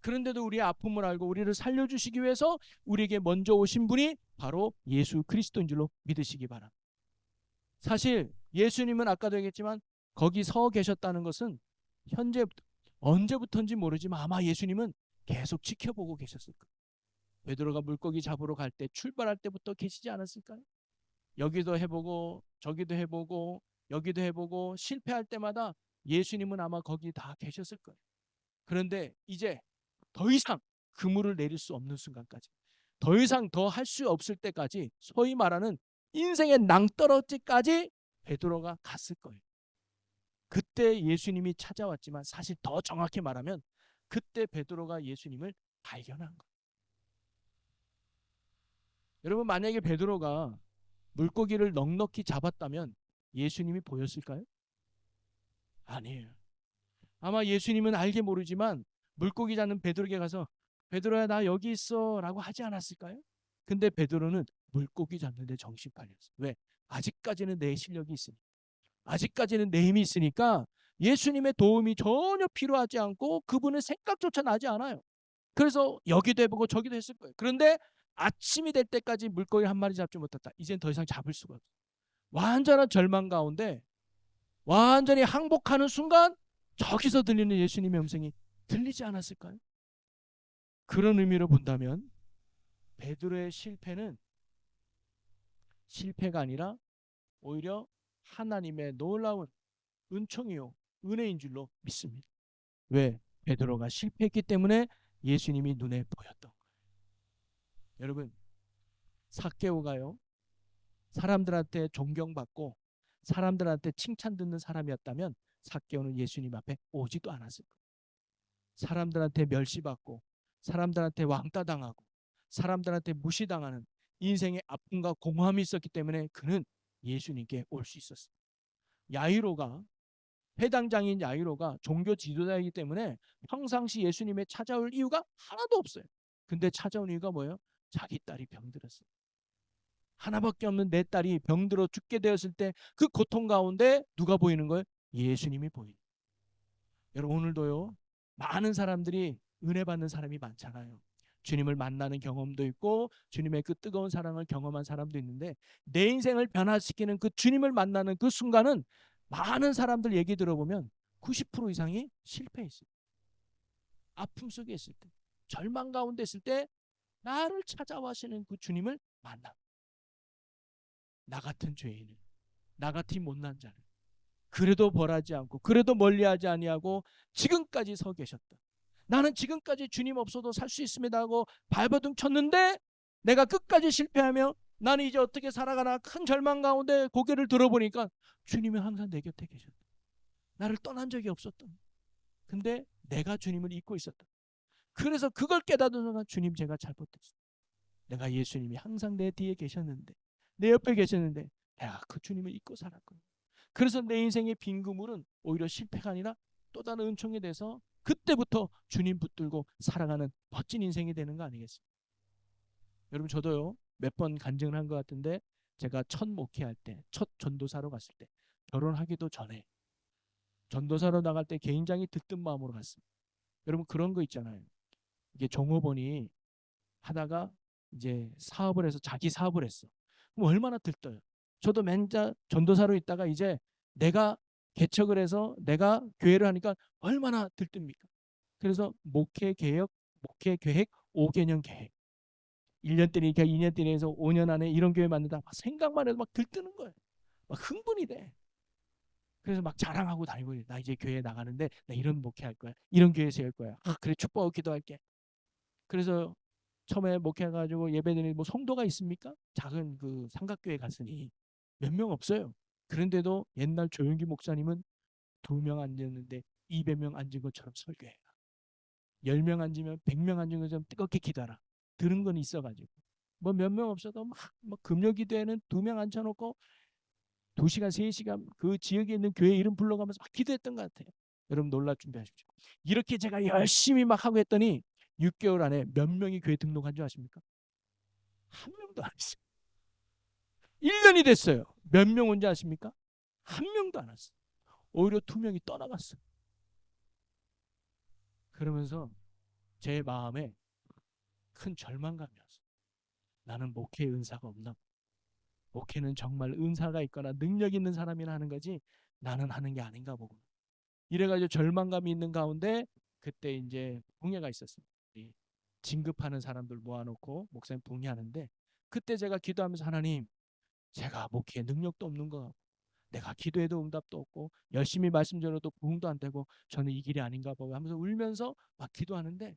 그런데도 우리의 아픔을 알고 우리를 살려주시기 위해서 우리에게 먼저 오신 분이 바로 예수 그리스도인 줄로 믿으시기 바랍니다. 사실 예수님은 아까도 얘기했지만 거기 서 계셨다는 것은 현재 언제부터인지 모르지만 아마 예수님은 계속 지켜보고 계셨을 거예요. 베드로가 물고기 잡으러 갈 때 출발할 때부터 계시지 않았을까요? 여기도 해보고 저기도 해보고 여기도 해보고 실패할 때마다 예수님은 아마 거기 다 계셨을 거예요. 그런데 이제 더 이상 그물을 내릴 수 없는 순간까지, 더 이상 더 할 수 없을 때까지, 소위 말하는 인생의 낭떠러지까지 베드로가 갔을 거예요. 그때 예수님이 찾아왔지만 사실 더 정확히 말하면 그때 베드로가 예수님을 발견한 거예요. 여러분, 만약에 베드로가 물고기를 넉넉히 잡았다면 예수님이 보였을까요? 아니에요. 아마 예수님은 알게 모르지만 물고기 잡는 베드로에게 가서 베드로야 나 여기 있어 라고 하지 않았을까요? 근데 베드로는 물고기 잡는데 정신 팔렸어. 왜? 아직까지는 내 실력이 있으니, 아직까지는 내 힘이 있으니까 예수님의 도움이 전혀 필요하지 않고 그분의 생각조차 나지 않아요. 그래서 여기도 해보고 저기도 했을 거예요. 그런데 아침이 될 때까지 물고기 한 마리 잡지 못했다. 이젠 더 이상 잡을 수가 없어. 완전한 절망 가운데 완전히 항복하는 순간 저기서 들리는 예수님의 음성이 들리지 않았을까요? 그런 의미로 본다면 베드로의 실패는 실패가 아니라 오히려 하나님의 놀라운 은총이요 은혜인 줄로 믿습니다. 왜? 베드로가 실패했기 때문에 예수님이 눈에 보였던 거예요. 여러분, 삭개오가요 사람들한테 존경받고 사람들한테 칭찬 듣는 사람이었다면 삭개오는 예수님 앞에 오지도 않았을 거예요. 사람들한테 멸시받고 사람들한테 왕따당하고 사람들한테 무시당하는 인생의 아픔과 공허함이 있었기 때문에 그는 예수님께 올 수 있었어요. 야이로가, 회당장인 야이로가 종교 지도자이기 때문에 평상시 예수님의 찾아올 이유가 하나도 없어요. 근데 찾아온 이유가 뭐예요? 자기 딸이 병들었어요. 하나밖에 없는 내 딸이 병들어 죽게 되었을 때 그 고통 가운데 누가 보이는 거예요? 예수님이 보이는. 여러분, 오늘도요 많은 사람들이 은혜 받는 사람이 많잖아요. 주님을 만나는 경험도 있고 주님의 그 뜨거운 사랑을 경험한 사람도 있는데 내 인생을 변화시키는 그 주님을 만나는 그 순간은 많은 사람들 얘기 들어보면 90% 이상이 실패했어요. 아픔 속에 있을 때, 절망 가운데 있을 때 나를 찾아와시는 그 주님을 만나. 나 같은 죄인을, 나 같은 못난 자를 그래도 벌하지 않고 그래도 멀리하지 아니하고 지금까지 서 계셨다. 나는 지금까지 주님 없어도 살 수 있습니다 하고 발버둥 쳤는데 내가 끝까지 실패하며 나는 이제 어떻게 살아가나 큰 절망 가운데 고개를 들어보니까 주님이 항상 내 곁에 계셨다. 나를 떠난 적이 없었다. 근데 내가 주님을 잊고 있었다. 그래서 그걸 깨닫는 순간 주님 제가 잘못했어. 내가 예수님이 항상 내 뒤에 계셨는데 내 옆에 계셨는데 내가 그 주님을 잊고 살았거든. 그래서 내 인생의 빈 그물은 오히려 실패가 아니라 또 다른 은총에 대해서 그때부터 주님 붙들고 살아가는 멋진 인생이 되는 거 아니겠습니까? 여러분, 저도요 몇 번 간증을 한 것 같은데 제가 첫 목회할 때, 첫 전도사로 갔을 때, 결혼하기도 전에 전도사로 나갈 때 굉장히 들뜬 마음으로 갔습니다. 여러분, 그런 거 있잖아요. 이게 종업원이 하다가 이제 사업을 해서 자기 사업을 했어. 그럼 얼마나 들떠요. 저도 맨자 전도사로 있다가 이제 내가 개척을 해서 내가 교회를 하니까 얼마나 들뜹니까? 그래서 목회 개혁, 목회 계획, 5개년 계획. 1년 때니까 2년 때에서 5년 안에 이런 교회 만든다. 막 생각만 해도 막 들뜨는 거예요. 막 흥분이 돼. 그래서 막 자랑하고 다니고 나 이제 교회 나가는데 나 이런 목회할 거야. 이런 교회 세울 거야. 아, 그래 축복하고 기도할게. 그래서 처음에 목회해가지고 예배드리는 뭐 성도가 있습니까? 작은 그 삼각교회 갔으니 몇 명 없어요. 그런데도 옛날 조용기 목사님은 2명 앉았는데 200명 앉은 것처럼 설교해. 10명 앉으면 100명 앉은 것처럼 뜨겁게 기도하라. 들은 건 있어가지고 뭐 몇 명 없어도 막 금요기도에는 2명 앉혀놓고 2시간 3시간 그 지역에 있는 교회 이름 불러가면서 막 기도했던 것 같아요. 여러분 놀랄 준비하십시오. 이렇게 제가 열심히 막 하고 했더니 6개월 안에 몇 명이 교회 등록한 줄 아십니까? 한 명도 안 했어요. 1년이 됐어요. 몇 명 온지 아십니까? 한 명도 안 왔어요. 오히려 2명이 떠나갔어요. 그러면서 제 마음에 큰 절망감이었어요. 나는 목회의 은사가 없나? 목회는 정말 은사가 있거나 능력 있는 사람이나 하는 거지 나는 하는 게 아닌가 보고. 이래가지고 절망감이 있는 가운데 그때 이제 공예가 있었습니다. 진급하는 사람들 모아놓고 목사님 붕괴하는데, 그때 제가 기도하면서 하나님, 제가 목회에 능력도 없는 거 같고 내가 기도해도 응답도 없고 열심히 말씀 전해도 부흥도 안 되고 저는 이 길이 아닌가 봐요 하면서 울면서 막 기도하는데,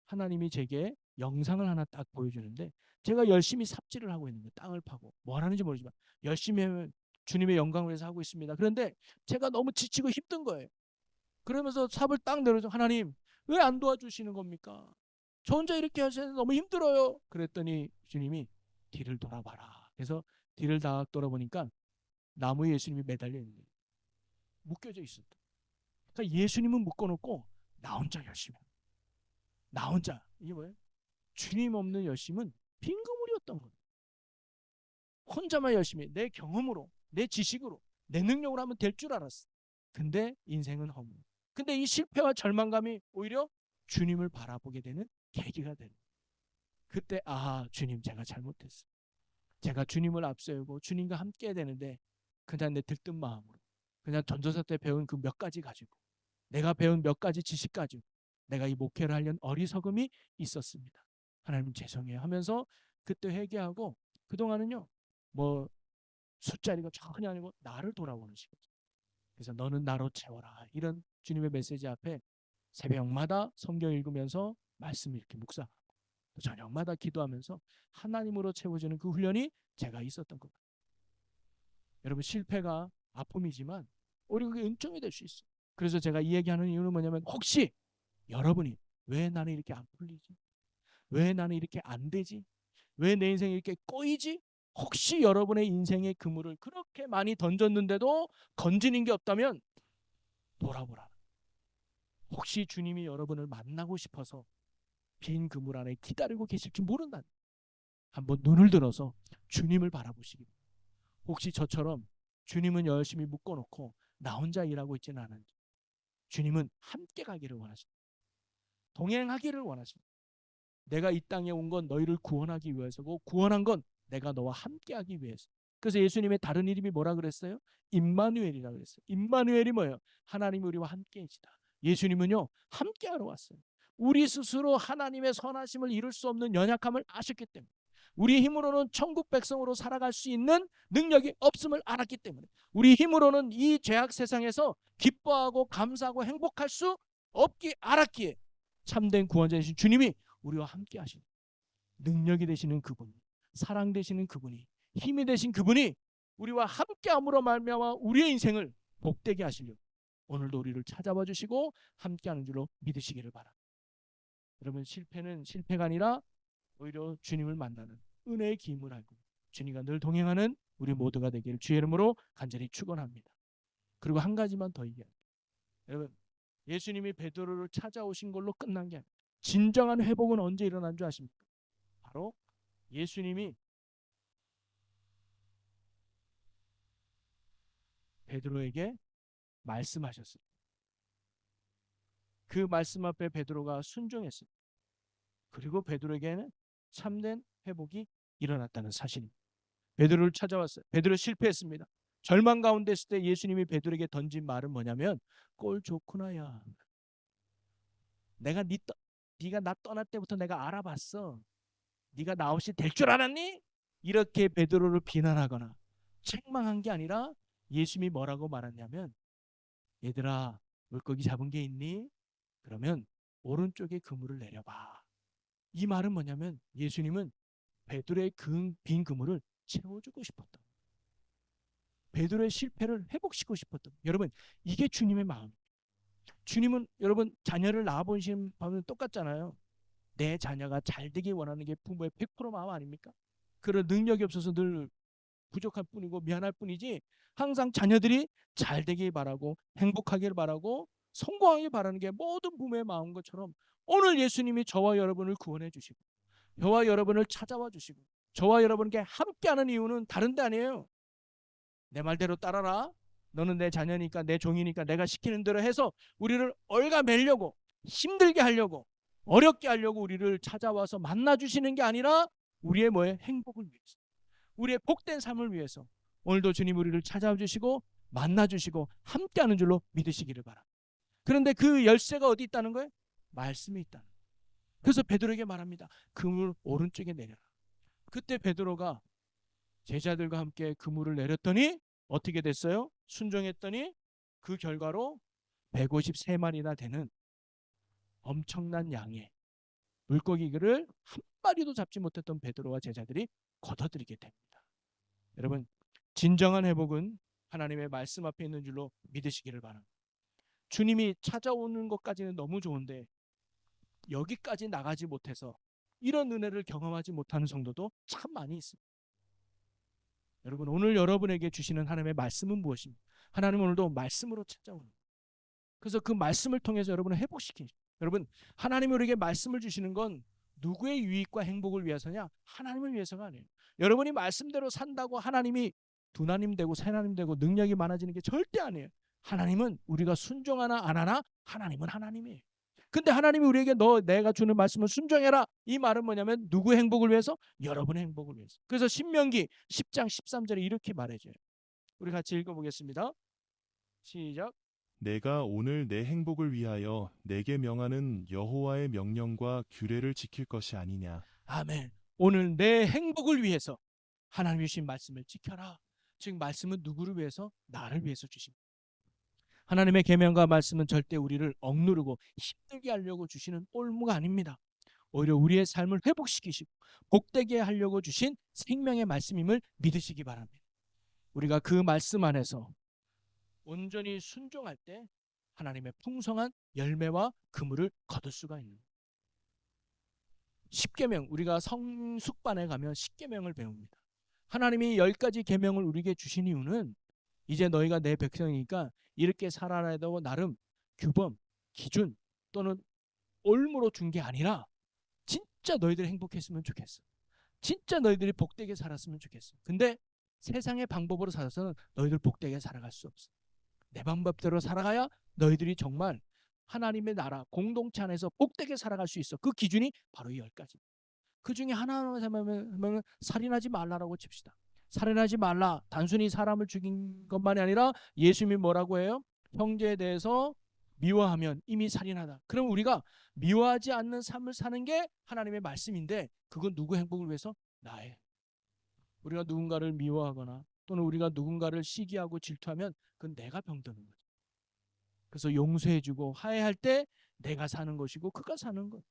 하나님이 제게 영상을 하나 딱 보여주는데, 제가 열심히 삽질을 하고 있는 거예요. 땅을 파고 뭘 하는지 모르지만 열심히 하면 주님의 영광을 위해서 하고 있습니다. 그런데 제가 너무 지치고 힘든 거예요. 그러면서 삽을 딱 내려서 하나님 왜 안 도와주시는 겁니까? 저 혼자 이렇게 하셔서 너무 힘들어요. 그랬더니 주님이 뒤를 돌아봐라. 그래서 뒤를 다 돌아보니까 나무에 예수님이 매달려 있는 거예요. 묶여져 있었다. 그러니까 예수님은 묶어놓고 나 혼자 열심히 해요. 나 혼자. 이게 뭐예요? 주님 없는 열심은 빈 그물이었던 거예요. 혼자만 열심히 내 경험으로, 내 지식으로, 내 능력으로 하면 될 줄 알았어. 근데 인생은 허무. 근데 이 실패와 절망감이 오히려 주님을 바라보게 되는 계기가 되는. 그때 주님 제가 잘못했어. 제가 주님을 앞세우고 주님과 함께 해야 되는데 그냥 내 들뜬 마음으로 그냥 전도사 때 배운 그 몇 가지 가지고, 내가 배운 몇 가지 지식 가지고 내가 이 목회를 하려는 어리석음이 있었습니다. 하나님 죄송해요 하면서 그때 회개하고, 그동안은요 뭐 숫자리가 전혀 아니고 나를 돌아보는 시간. 그래서 너는 나로 채워라, 이런 주님의 메시지 앞에 새벽마다 성경 읽으면서 말씀 이렇게 묵상하고 또 저녁마다 기도하면서 하나님으로 채워지는 그 훈련이 제가 있었던 것 같아요. 여러분, 실패가 아픔이지만 오히려 그게 은총이 될 수 있어요. 그래서 제가 이 얘기하는 이유는 뭐냐면, 혹시 여러분이 왜 나는 이렇게 안 풀리지? 왜 나는 이렇게 안 되지? 왜 내 인생이 이렇게 꼬이지? 혹시 여러분의 인생의 그물을 그렇게 많이 던졌는데도 건지는 게 없다면 돌아보라. 혹시 주님이 여러분을 만나고 싶어서 빈 그물 안에 기다리고 계실지 모른다. 한번 눈을 들어서 주님을 바라보시기 바랍니다. 혹시 저처럼 주님은 열심히 묶어놓고 나 혼자 일하고 있지는 않은지, 주님은 함께 가기를 원하십니다. 동행하기를 원하십니다. 내가 이 땅에 온 건 너희를 구원하기 위해서고 구원한 건 내가 너와 함께하기 위해서. 그래서 예수님의 다른 이름이 뭐라 그랬어요? 임마누엘이라 그랬어요. 임마누엘이 뭐예요? 하나님이 우리와 함께 계시다. 예수님은요 함께하러 왔어요. 우리 스스로 하나님의 선하심을 이룰 수 없는 연약함을 아셨기 때문에, 우리 힘으로는 천국 백성으로 살아갈 수 있는 능력이 없음을 알았기 때문에, 우리 힘으로는 이 죄악 세상에서 기뻐하고 감사하고 행복할 수 없기 알았기에 참된 구원자이신 주님이 우리와 함께 하신 능력이 되시는 그분, 사랑 되시는 그분이, 힘이 되신 그분이 우리와 함께함으로 말미암아 우리의 인생을 복되게 하시려고 오늘도 우리를 찾아와 주시고 함께하는 줄로 믿으시기를 바랍니다. 여러분, 실패는 실패가 아니라 오히려 주님을 만나는 은혜의 기임을 알고 주님과 늘 동행하는 우리 모두가 되기를 주의 이름으로 간절히 축원합니다. 그리고 한 가지만 더 얘기할게요. 여러분, 예수님이 베드로를 찾아오신 걸로 끝난 게 아니에요. 진정한 회복은 언제 일어난 줄 아십니까? 바로 예수님이 베드로에게 말씀하셨어요. 그 말씀 앞에 베드로가 순종했어요. 그리고 베드로에게는 참된 회복이 일어났다는 사실입니다. 베드로를 찾아왔어요. 베드로 실패했습니다. 절망 가운데 있을 때 예수님이 베드로에게 던진 말은 뭐냐면, 꼴 좋구나 야. 네가 나 떠날 때부터 내가 알아봤어. 네가 나 없이 될 줄 알았니? 이렇게 베드로를 비난하거나 책망한 게 아니라 예수님이 뭐라고 말했냐면, 얘들아 물고기 잡은 게 있니? 그러면 오른쪽에 그물을 내려봐. 이 말은 뭐냐면 예수님은 베드로의 빈 그물을 채워주고 싶었다. 베드로의 실패를 회복시키고 싶었다. 여러분, 이게 주님의 마음. 주님은 여러분 자녀를 낳아보신 마음은 똑같잖아요. 내 자녀가 잘 되길 원하는 게 부모의 100% 마음 아닙니까? 그런 능력이 없어서 늘 부족할 뿐이고 미안할 뿐이지, 항상 자녀들이 잘 되길 바라고 행복하길 바라고 성공하길 바라는 게 모든 부모의 마음인 것처럼, 오늘 예수님이 저와 여러분을 구원해 주시고 저와 여러분을 찾아와 주시고 저와 여러분께 함께하는 이유는 다른 데 아니에요. 내 말대로 따라라, 너는 내 자녀니까 내 종이니까 내가 시키는 대로 해서 우리를 얽어매려고 힘들게 하려고 어렵게 하려고 우리를 찾아와서 만나주시는 게 아니라 우리의 행복을 위해서, 우리의 복된 삶을 위해서 오늘도 주님 우리를 찾아와 주시고 만나주시고 함께하는 줄로 믿으시기를 바랍니다. 그런데 그 열쇠가 어디 있다는 거예요? 말씀이 있다는 거예요. 그래서 베드로에게 말합니다. 그물 오른쪽에 내려라. 그때 베드로가 제자들과 함께 그물을 내렸더니 어떻게 됐어요? 순종했더니 그 결과로 153마리나 되는 엄청난 양의 물고기를 한 마리도 잡지 못했던 베드로와 제자들이 걷어들이게 됩니다. 여러분, 진정한 회복은 하나님의 말씀 앞에 있는 줄로 믿으시기를 바랍니다. 주님이 찾아오는 것까지는 너무 좋은데 여기까지 나가지 못해서 이런 은혜를 경험하지 못하는 성도도 참 많이 있습니다. 여러분, 오늘 여러분에게 주시는 하나님의 말씀은 무엇입니까? 하나님 오늘도 말씀으로 찾아오는 거예요. 그래서 그 말씀을 통해서 여러분을 회복시키죠. 여러분, 하나님이 우리에게 말씀을 주시는 건 누구의 유익과 행복을 위해서냐? 하나님을 위해서가 아니에요. 여러분이 말씀대로 산다고 하나님이 두나님 되고 세나님 되고 능력이 많아지는 게 절대 아니에요. 하나님은 우리가 순종하나 안 하나 하나님은 하나님이에요. 근데 하나님이 우리에게 너 내가 주는 말씀을 순종해라. 이 말은 뭐냐면 누구의 행복을 위해서? 여러분의 행복을 위해서. 그래서 신명기 10장 13절에 이렇게 말해줘요. 우리 같이 읽어보겠습니다. 시작. 내가 오늘 내 행복을 위하여 내게 명하는 여호와의 명령과 규례를 지킬 것이 아니냐. 아멘. 오늘 내 행복을 위해서 하나님이 주신 말씀을 지켜라. 즉 말씀은 누구를 위해서? 나를 위해서 주십니다. 하나님의 계명과 말씀은 절대 우리를 억누르고 힘들게 하려고 주시는 올무가 아닙니다. 오히려 우리의 삶을 회복시키시고 복되게 하려고 주신 생명의 말씀임을 믿으시기 바랍니다. 우리가 그 말씀 안에서 온전히 순종할 때 하나님의 풍성한 열매와 그물을 거둘 수가 있는 거예요. 십계명, 우리가 성숙반에 가면 십계명을 배웁니다. 하나님이 10가지 계명을 우리에게 주신 이유는 이제 너희가 내 백성이니까 이렇게 살아야 되고 나름 규범, 기준 또는 올무로 준 게 아니라 진짜 너희들이 행복했으면 좋겠어. 진짜 너희들이 복되게 살았으면 좋겠어. 근데 세상의 방법으로 살아서는 너희들 복되게 살아갈 수 없어. 내 방법대로 살아가야 너희들이 정말 하나님의 나라 공동체 안에서 복되게 살아갈 수 있어. 그 기준이 바로 이 10가지. 그 중에 하나만 하면 살인하지 말라라고 칩시다. 살인하지 말라. 단순히 사람을 죽인 것만이 아니라 예수님이 뭐라고 해요? 형제에 대해서 미워하면 이미 살인하다. 그럼 우리가 미워하지 않는 삶을 사는 게 하나님의 말씀인데 그건 누구 행복을 위해서? 나의. 우리가 누군가를 미워하거나 또는 우리가 누군가를 시기하고 질투하면 그건 내가 병드는 거죠. 그래서 용서해주고 화해할 때 내가 사는 것이고 그가 사는 것.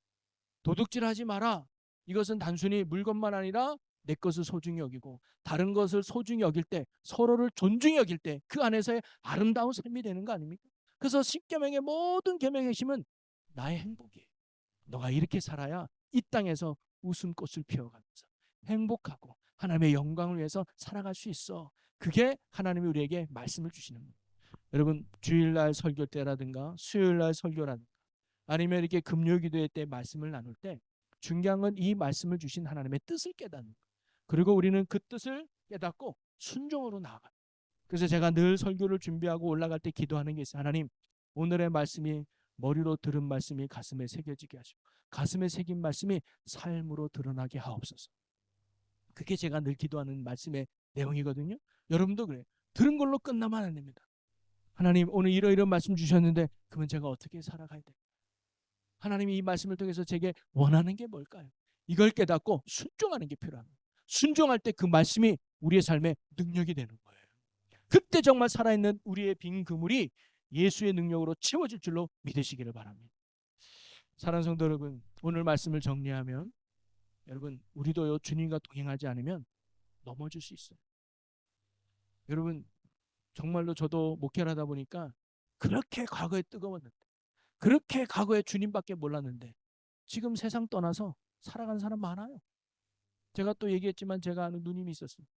도둑질하지 마라. 이것은 단순히 물건만 아니라 내 것을 소중히 여기고 다른 것을 소중히 여길 때 서로를 존중히 여길 때 그 안에서의 아름다운 삶이 되는 거 아닙니까? 그래서 십계명의 모든 계명의 핵심은 나의 행복이에요. 너가 이렇게 살아야 이 땅에서 웃음꽃을 피워가면서 행복하고 하나님의 영광을 위해서 살아갈 수 있어. 그게 하나님이 우리에게 말씀을 주시는 거예요. 여러분 주일날 설교 때라든가 수요일날 설교라든가 아니면 이렇게 금요기도회 때 말씀을 나눌 때 중요한 건 이 말씀을 주신 하나님의 뜻을 깨닫는 거예요. 그리고 우리는 그 뜻을 깨닫고 순종으로 나아가요. 그래서 제가 늘 설교를 준비하고 올라갈 때 기도하는 게 있어요. 하나님 오늘의 말씀이 머리로 들은 말씀이 가슴에 새겨지게 하시고 가슴에 새긴 말씀이 삶으로 드러나게 하옵소서. 그게 제가 늘 기도하는 말씀의 내용이거든요. 여러분도 그래요. 들은 걸로 끝나면 안 됩니다. 하나님 오늘 이러이런 말씀 주셨는데 그러면 제가 어떻게 살아가야 돼요? 하나님이 이 말씀을 통해서 제게 원하는 게 뭘까요? 이걸 깨닫고 순종하는 게 필요합니다. 순종할 때 그 말씀이 우리의 삶에 능력이 되는 거예요. 그때 정말 살아있는 우리의 빈 그물이 예수의 능력으로 채워질 줄로 믿으시기를 바랍니다. 사랑하는 성도 여러분, 오늘 말씀을 정리하면 여러분 우리도 주님과 동행하지 않으면 넘어질 수 있어요. 여러분 정말로 저도 목회를 하다 보니까 그렇게 과거에 뜨거웠는데 그렇게 과거에 주님밖에 몰랐는데 지금 세상 떠나서 살아가는 사람 많아요. 제가 또 얘기했지만 제가 아는 누님이 있었습니다.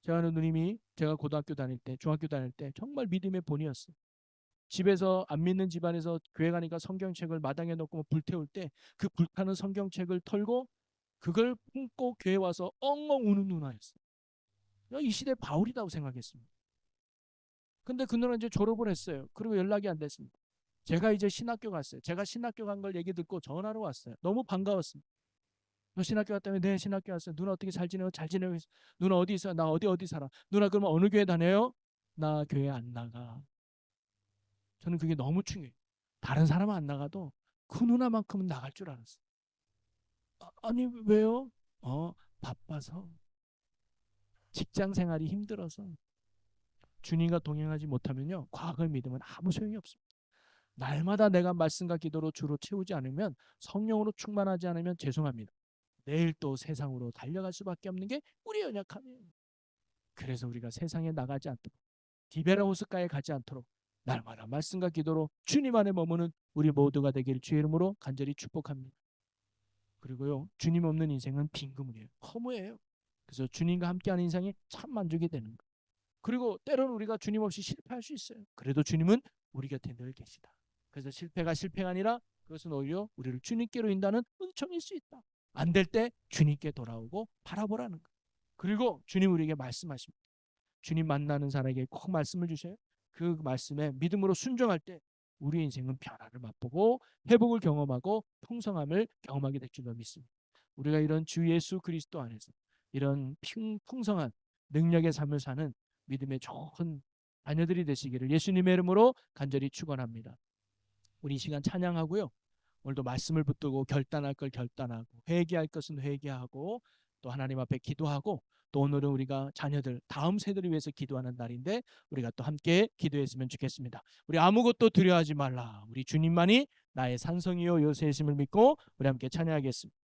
제가 아는 누님이 제가 고등학교 다닐 때 중학교 다닐 때 정말 믿음의 본이었어요. 집에서 안 믿는 집안에서 교회 가니까 성경책을 마당에 놓고 불태울 때 그 불타는 성경책을 털고 그걸 품고 교회 와서 엉엉 우는 누나였어요. 이 시대 바울이라고 생각했습니다. 근데 그 누나 이제 졸업을 했어요. 그리고 연락이 안 됐습니다. 제가 이제 신학교 갔어요. 제가 신학교 간 걸 얘기 듣고 전화로 왔어요. 너무 반가웠습니다. 너 신학교 갔다며? 네, 신학교 왔어요. 누나 어떻게 잘 지내요? 잘 지내고 있어. 누나 어디 있어요? 나 어디 살아. 누나 그러면 어느 교회 다녀요? 나 교회 안 나가. 저는 그게 너무 중요해요. 다른 사람은 안 나가도 그 누나만큼은 나갈 줄 알았어요. 아니 왜요? 바빠서. 직장 생활이 힘들어서. 주님과 동행하지 못하면요, 과거의 믿음은 아무 소용이 없습니다. 날마다 내가 말씀과 기도로 주로 채우지 않으면, 성령으로 충만하지 않으면 죄송합니다, 내일 또 세상으로 달려갈 수밖에 없는 게 우리 연약함이에요. 그래서 우리가 세상에 나가지 않도록, 디베라호스가에 가지 않도록 날마다 말씀과 기도로 주님 안에 머무는 우리 모두가 되길 주의 이름으로 간절히 축복합니다. 그리고요, 주님 없는 인생은 빈 그물이에요. 허무해요. 그래서 주님과 함께하는 인생이 참 만족이 되는 거예요. 그리고 때로는 우리가 주님 없이 실패할 수 있어요. 그래도 주님은 우리 곁에 늘 계시다. 그래서 실패가 실패가 아니라 그것은 오히려 우리를 주님께로 인도하는 은총일 수 있다. 안 될 때 주님께 돌아오고 바라보라는 거. 그리고 주님 우리에게 말씀하십니다. 주님 만나는 사람에게 꼭 말씀을 주셔요. 그 말씀에 믿음으로 순종할 때 우리의 인생은 변화를 맛보고 회복을 경험하고 풍성함을 경험하게 될 줄로 믿습니다. 우리가 이런 주 예수 그리스도 안에서 이런 풍성한 능력의 삶을 사는 믿음의 좋은 자녀들이 되시기를 예수님의 이름으로 간절히 축원합니다. 우리 이 시간 찬양하고요, 오늘도 말씀을 붙들고 결단할 걸 결단하고 회개할 것은 회개하고 또 하나님 앞에 기도하고, 또 오늘은 우리가 자녀들 다음 세대를 위해서 기도하는 날인데 우리가 또 함께 기도했으면 좋겠습니다. 우리 아무것도 두려워하지 말라. 우리 주님만이 나의 산성이요 요새이심을 믿고 우리 함께 찬양하겠습니다.